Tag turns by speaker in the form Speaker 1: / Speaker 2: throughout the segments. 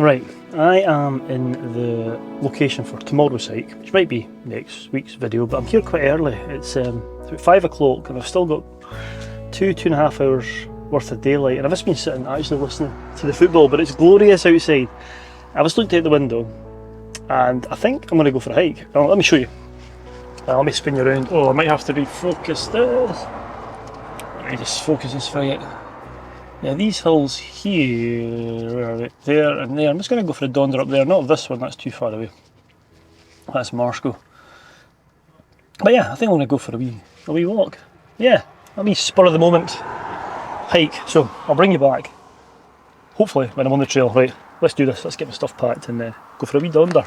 Speaker 1: Right, I am in the location for tomorrow's hike, which might be next week's video, but I'm here quite early. It's about 5 o'clock and I've still got 2.5 hours worth of daylight, and I've just been sitting actually listening to the football, but it's glorious outside. I just looked out the window and I think I'm going to go for a hike. Well, let me show you. Let me spin you around. Oh, I might have to refocus this. Let me just focus this right. Now these hills here, where are they? There and there. I'm just going to go for a donder up there. Not this one, that's too far away. That's Marsco. But yeah, I think I'm going to go for a wee walk. Yeah, a wee spur of the moment hike. So I'll bring you back, hopefully, when I'm on the trail. Right, let's do this. Let's get my stuff packed and go for a wee donder.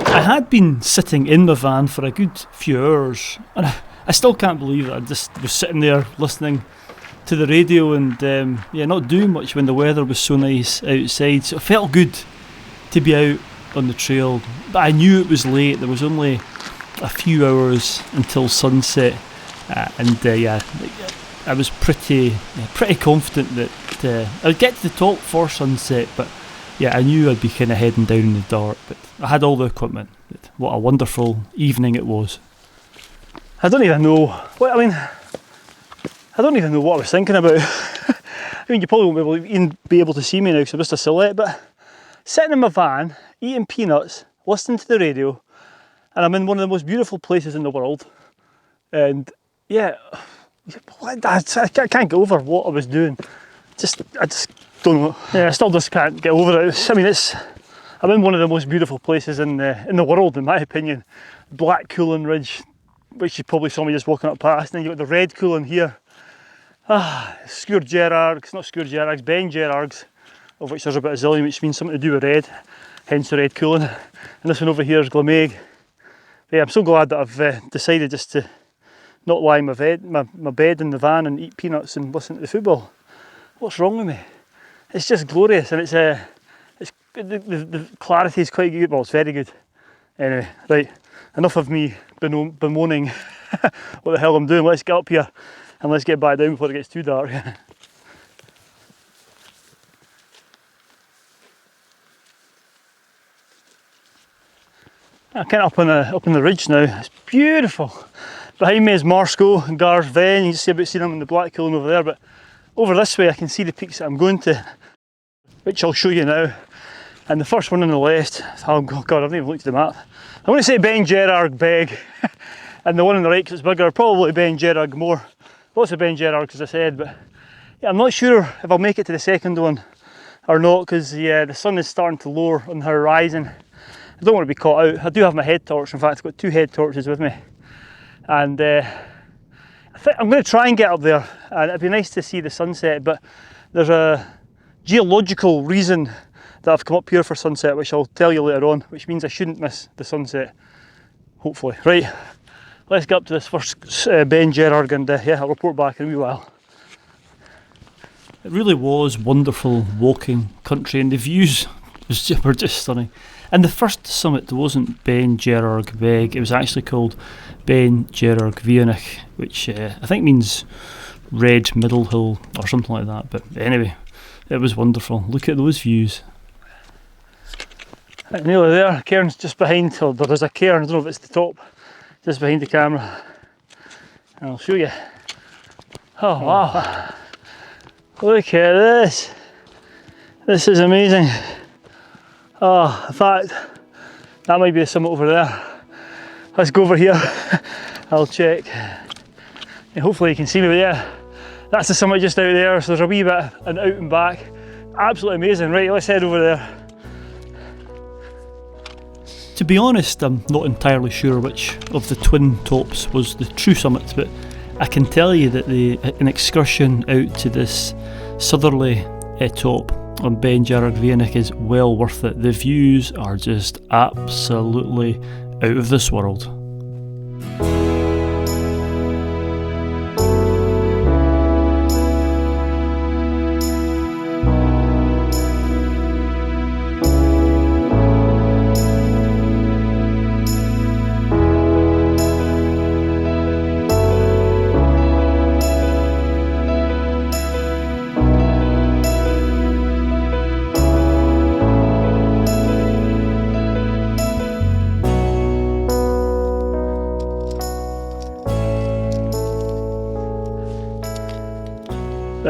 Speaker 1: I had been sitting in the van for a good few hours, and I still can't believe it. I just was sitting there listening to the radio and not doing much when the weather was so nice outside. So it felt good to be out on the trail, but I knew it was late. There was only a few hours until sunset, I was pretty confident that I would get to the top for sunset, but yeah, I knew I'd be kind of heading down in the dark, but I had all the equipment. What a wonderful evening it was. I don't even know what I was thinking about. I mean, you probably won't even be able to see me now because I'm just a silhouette, but sitting in my van, eating peanuts, listening to the radio, and I'm in one of the most beautiful places in the world. And yeah, I can't get over what I was doing. I just don't know. Yeah, I still just can't get over it. I'm in one of the most beautiful places in the world, in my opinion. Black Cuillin Ridge, which you probably saw me just walking up past, and then you've got the Red Cuillin here. Beinn Deargs, of which there's about a zillion, which means something to do with red, hence the Red Cuillin. And this one over here is Glameg. Yeah, I'm so glad that I've decided just to not lie in my bed in the van and eat peanuts and listen to the football. What's wrong with me? It's just glorious, and the clarity is quite good. Well, it's very good. Anyway, right, enough of me bemoaning what the hell I'm doing. Let's get up here and let's get back down before it gets too dark. I'm kind of up on the ridge now. It's beautiful. Behind me is Marsco and Gar's Ven. You can see about seeing them in the Black Cuillin over there, but over this way I can see the peaks that I'm going to, which I'll show you now. And the first one on the left, oh god, I've not even looked at the map. I'm going to say Beinn Dearg Mhor, and the one on the right, because it's bigger, probably Beinn Dearg Mhor. Lots of Beinn Dearg, as I said, but yeah, I'm not sure if I'll make it to the second one or not, because the sun is starting to lower on the horizon. I don't want to be caught out. I do have my head torch. In fact, I've got 2 head torches with me, and I think I'm going to try and get up there, and it'd be nice to see the sunset, but there's a geological reason that I've come up here for sunset, which I'll tell you later on, which means I shouldn't miss the sunset, hopefully. Right, let's get up to this first Beinn Dearg, and I'll report back in a wee while. It really was wonderful walking country, and the views were just stunning. And the first summit wasn't Beinn Dearg Mhor, it was actually called Beinn Dearg Mhor, which I think means red middle hill or something like that. But anyway, it was wonderful. Look at those views. Right, nearly there. Cairn's just behind, or there's a cairn, I don't know if it's the top, just behind the camera. And I'll show you. Oh wow. Look at this. This is amazing. Oh, in fact, that might be the summit over there. Let's go over here. I'll check. And hopefully you can see me, but yeah, that's the summit just out there. So there's a wee bit an out and back. Absolutely amazing. Right, let's head over there. To be honest, I'm not entirely sure which of the twin tops was the true summit, but I can tell you that an excursion out to this southerly top on Beinn Dearg Mhor is well worth it. The views are just absolutely out of this world.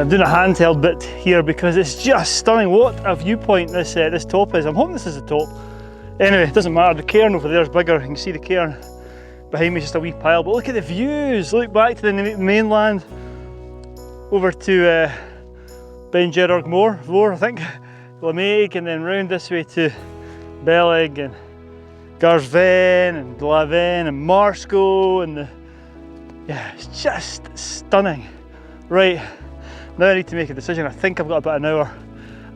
Speaker 1: I'm doing a handheld bit here because it's just stunning. What a viewpoint this this top is. I'm hoping this is the top. Anyway, it doesn't matter. The cairn over there is bigger. You can see the cairn behind me is just a wee pile. But look at the views. Look back to the mainland, over to Beinn Dearg Mhor, I think, Glamig, and then round this way to Beinn and Garsven and Glaven and Marsco, and yeah, it's just stunning. Right, now I need to make a decision. I think I've got about an hour.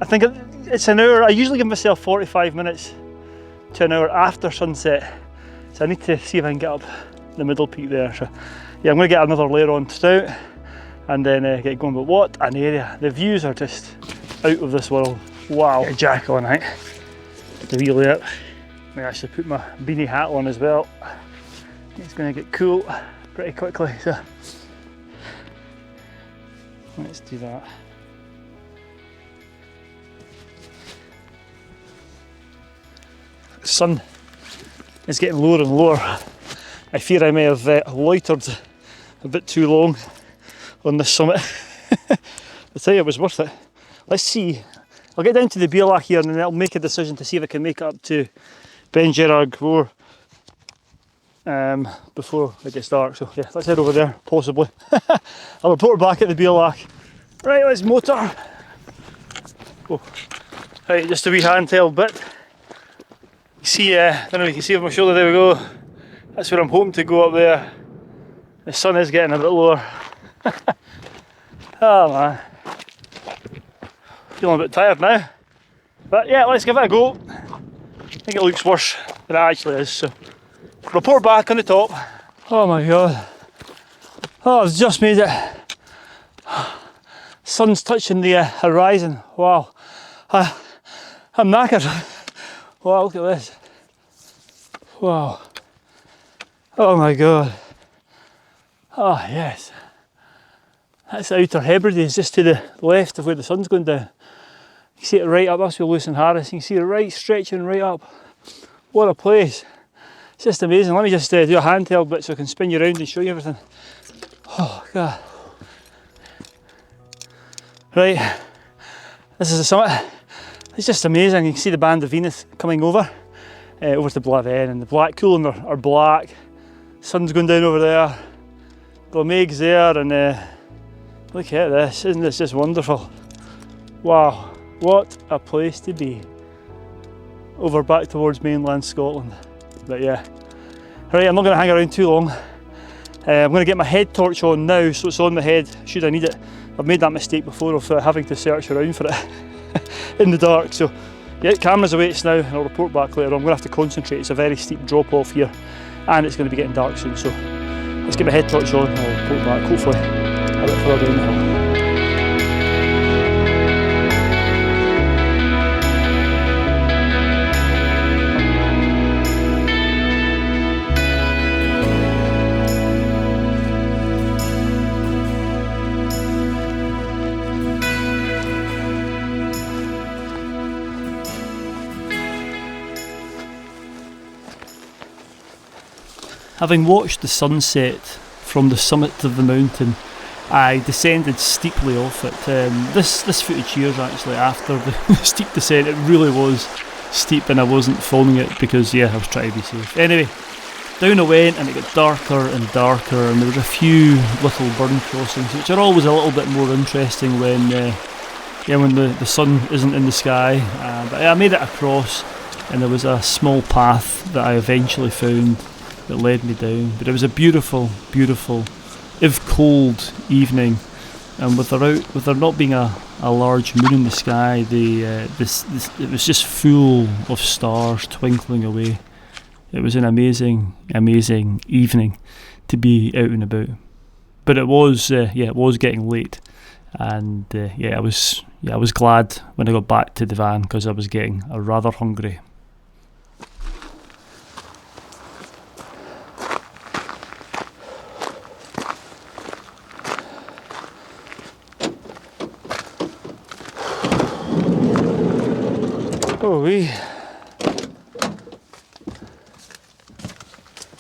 Speaker 1: I think it's an hour. I usually give myself 45 minutes to an hour after sunset. So I need to see if I can get up the middle peak there. So yeah, I'm going to get another layer on stout and then get going. But what an area. The views are just out of this world. Wow. Get a jacket on, right? The wee layer. I actually put my beanie hat on as well. It's going to get cool pretty quickly. So let's do that. The sun is getting lower and lower. I fear I may have loitered a bit too long on this summit. I tell you, it was worth it. Let's see. I'll get down to the Beinn Dearg here and then I'll make a decision to see if I can make it up to Beinn Dearg Mhor before it gets dark. So yeah, let's head over there, possibly. I'll report back at the Beinn Dearg. Right, let's motor. Oh. Right, just a wee handheld bit. You see, I don't know if you can see over my shoulder, there we go. That's where I'm hoping to go up there. The sun is getting a bit lower. Oh man. Feeling a bit tired now. But yeah, let's give it a go. I think it looks worse than it actually is, so report back on the top. Oh my god. Oh, I've just made it. Sun's touching the horizon. Wow. I'm knackered. Wow, look at this. Wow. Oh my god. Oh yes. That's the Outer Hebrides, just to the left of where the sun's going down. You can see it right up, that's where Lewis and Harris. You can see it right stretching right up. What a place. It's just amazing. Let me just do a handheld bit so I can spin you around and show you everything. Oh god. Right, this is the summit. It's just amazing. You can see the band of Venus coming over to Blaven, and the Black Cuillin are black. Sun's going down over there. Glamig's there, and look at this. Isn't this just wonderful? Wow, what a place to be. Over back towards mainland Scotland. But yeah. Right, I'm not going to hang around too long. I'm going to get my head torch on now, so it's on my head should I need it. I've made that mistake before of having to search around for it in the dark. So yeah, camera's awaits now, and I'll report back later on. I'm going to have to concentrate. It's a very steep drop off here, and it's going to be getting dark soon. So let's get my head torch on and I'll report back, hopefully a bit further down the hill. Having watched the sunset from the summit of the mountain, I descended steeply off it. This footage here is actually after the steep descent. It really was steep, and I wasn't filming it because yeah, I was trying to be safe. Anyway, down I went, and it got darker and darker, and there was a few little burn crossings, which are always a little bit more interesting when the sun isn't in the sky. But I made it across, and there was a small path that I eventually found that led me down. But it was a beautiful, beautiful, if cold, evening, and with there not being a large moon in the sky, it was just full of stars twinkling away. It was an amazing, amazing evening to be out and about. But it was getting late, and I was glad when I got back to the van because I was getting rather hungry.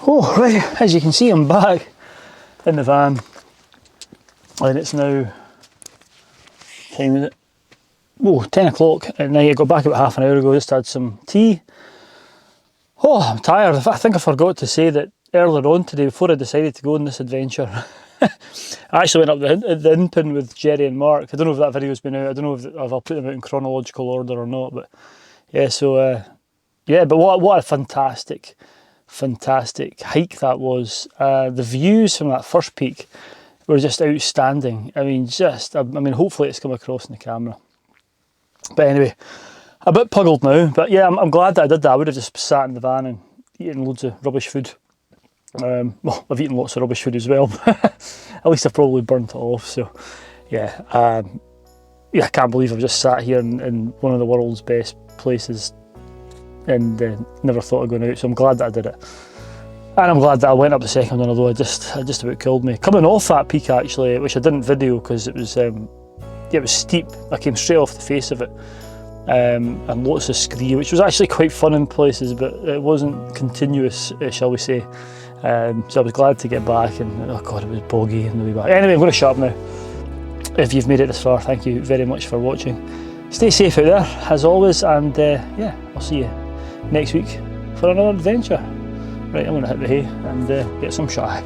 Speaker 1: Oh, right, as you can see, I'm back in the van, and it's now time is it? Oh, 10 o'clock at night. I got back about half an hour ago, just had some tea. Oh, I'm tired. I think I forgot to say that earlier on today, before I decided to go on this adventure, I actually went up the Inpin with Jerry and Mark. I don't know if that video's been out. I don't know if I'll put them out in chronological order or not, but yeah, so yeah, but what a fantastic hike that was. The views from that first peak were just outstanding. I mean, hopefully it's come across in the camera. But anyway, a bit puggled now, but yeah, I'm glad that I did that. I would have just sat in the van and eaten loads of rubbish food. Well, I've eaten lots of rubbish food as well. At least I've probably burnt it off. So yeah, yeah, I can't believe I've just sat here in one of the world's best places and never thought of going out. So I'm glad that I did it, and I'm glad that I went up the second one. Although it just about killed me coming off that peak actually, which I didn't video because it was yeah, it was steep. I came straight off the face of it. And lots of scree, which was actually quite fun in places, but it wasn't continuous, shall we say. So I was glad to get back, and oh god, it was boggy and really bad. Anyway, I'm going to shut up now. If you've made it this far, thank you very much for watching. Stay safe out there, as always, and yeah, I'll see you next week for another adventure. Right, I'm going to hit the hay and get some shot.